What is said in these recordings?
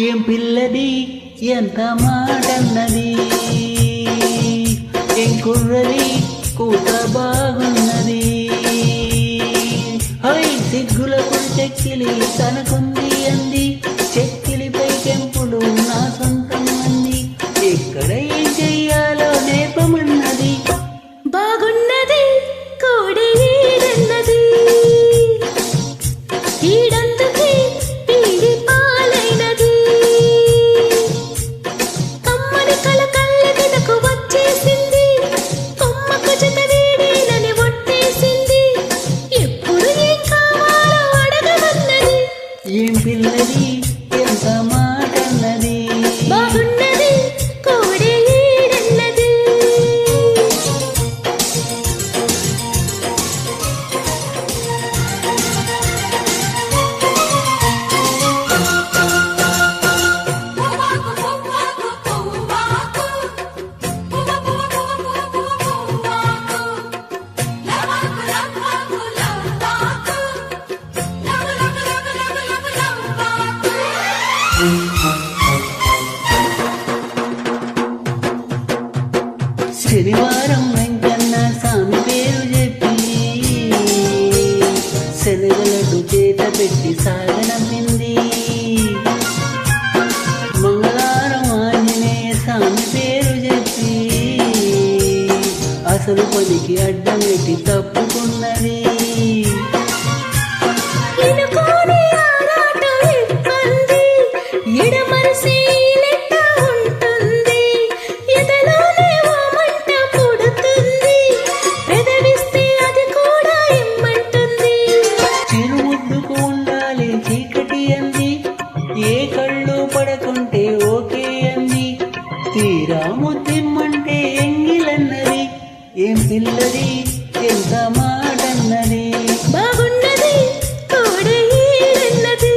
ఏం పిల్లది ఎంత మాటన్నది, ఏం కుర్రది కూత బాగున్నది. హై సిగ్గులకు చెక్కిలి తనకుంది అంది, చెక్కిలిపై కెంపులు నా సొంతం అంది. ఎక్కడ ఏం చెయ్యాలో నేర్పమన్నది. బాగున్నది కోడి ఈడన్నది, ఈడందుకే పీడి పాలైనది. కమ్మని కల కళ్ళ కిందకు వచ్చేసింది, కొమ్మకు జత వీడేనని ఒట్టేసింది. ఎప్పుడు ఏం కావాలో అడగమన్నది. ఏం పిల్లది ఎంత మాటన్నది, బాగున్నది కోడి ఈడన్నది. శనివారం వెంకన్న స్వామి పేరు చెప్పి శనగలడ్డు చేత పెట్టి సాగనంపింది. మంగళవారం ఆంజనేయ స్వామి పేరు చెప్పి అసలు పనికి అడ్డం పెట్టి తప్పుకున్నది. ఎనుకోని ఆరాటం ఇబ్బంది, ఎడమరసి లెక్క ఉంటుంది. ఎదలోనే ఓ మంట పుడుతుంది, పెదవిస్తే అది కూడా ఇమ్మంటుంది. చిరుముద్దుకు ఉండాలి చీకటి అంది, ఏ కళ్ళు పడకుంటే ఓకే అంది. తీరా ముద్దిమ్మంటే ఎంగిలన్నది. ఏం పిల్లది ఎంత మాటన్నది, బాగున్నది కోడి ఈడన్నది.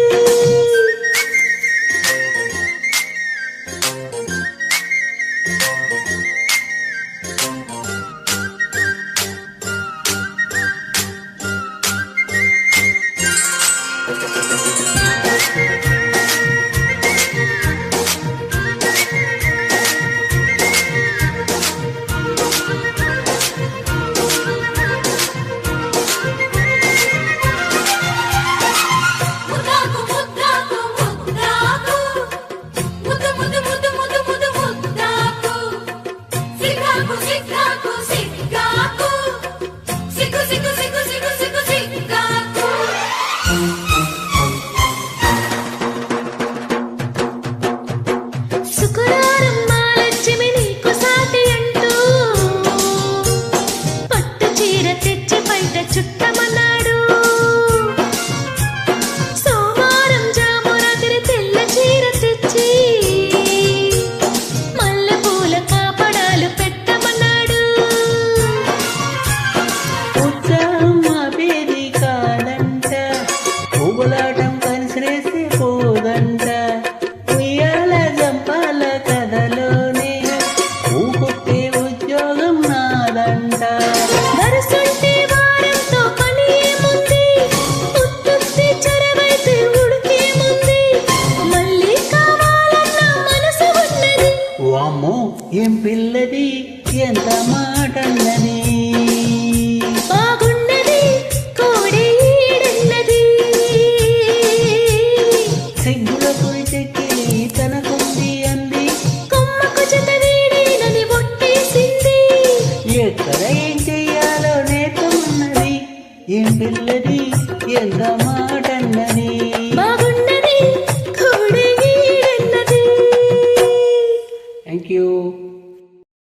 శుక్రవారం మహాలక్ష్మి నీకు సాటి అంటూ పట్టు చీర తెచ్చి బయట చుట్టమన్నాడు. సోమవారం జామురాత్రి తెల్ల చీర తెచ్చి మల్లె పూల కాపడాలు పెట్టమన్నాడు. ఉత్సాహం ఆపేది కాదంట, పువ్వులాటం కలిసిరేసి పోదంట. ఉయ్యాల జంపాల కథలోనే ఊకొట్టే ఉద్యోగం నాదంట. వరుసంటే వారంతో పని ఏముంది, ఉత్తుత్తి చొరవైతే ఉడికేముంది. మళ్ళీ కావాలన్న మనసు ఉన్నది. వామ్మో ఏం పిల్లది ఎంత మాటన్నది, బాగున్నది కోడి ఈడన్నది. సిగ్గులకు చెక్కిలి తనకుంది అంది, కొమ్మకు జత వీడేనని ఒట్టేసింది. ఎక్కడ ఏం చెయ్యాలో నేర్పమన్నది. ఏం పిల్లది ఎంత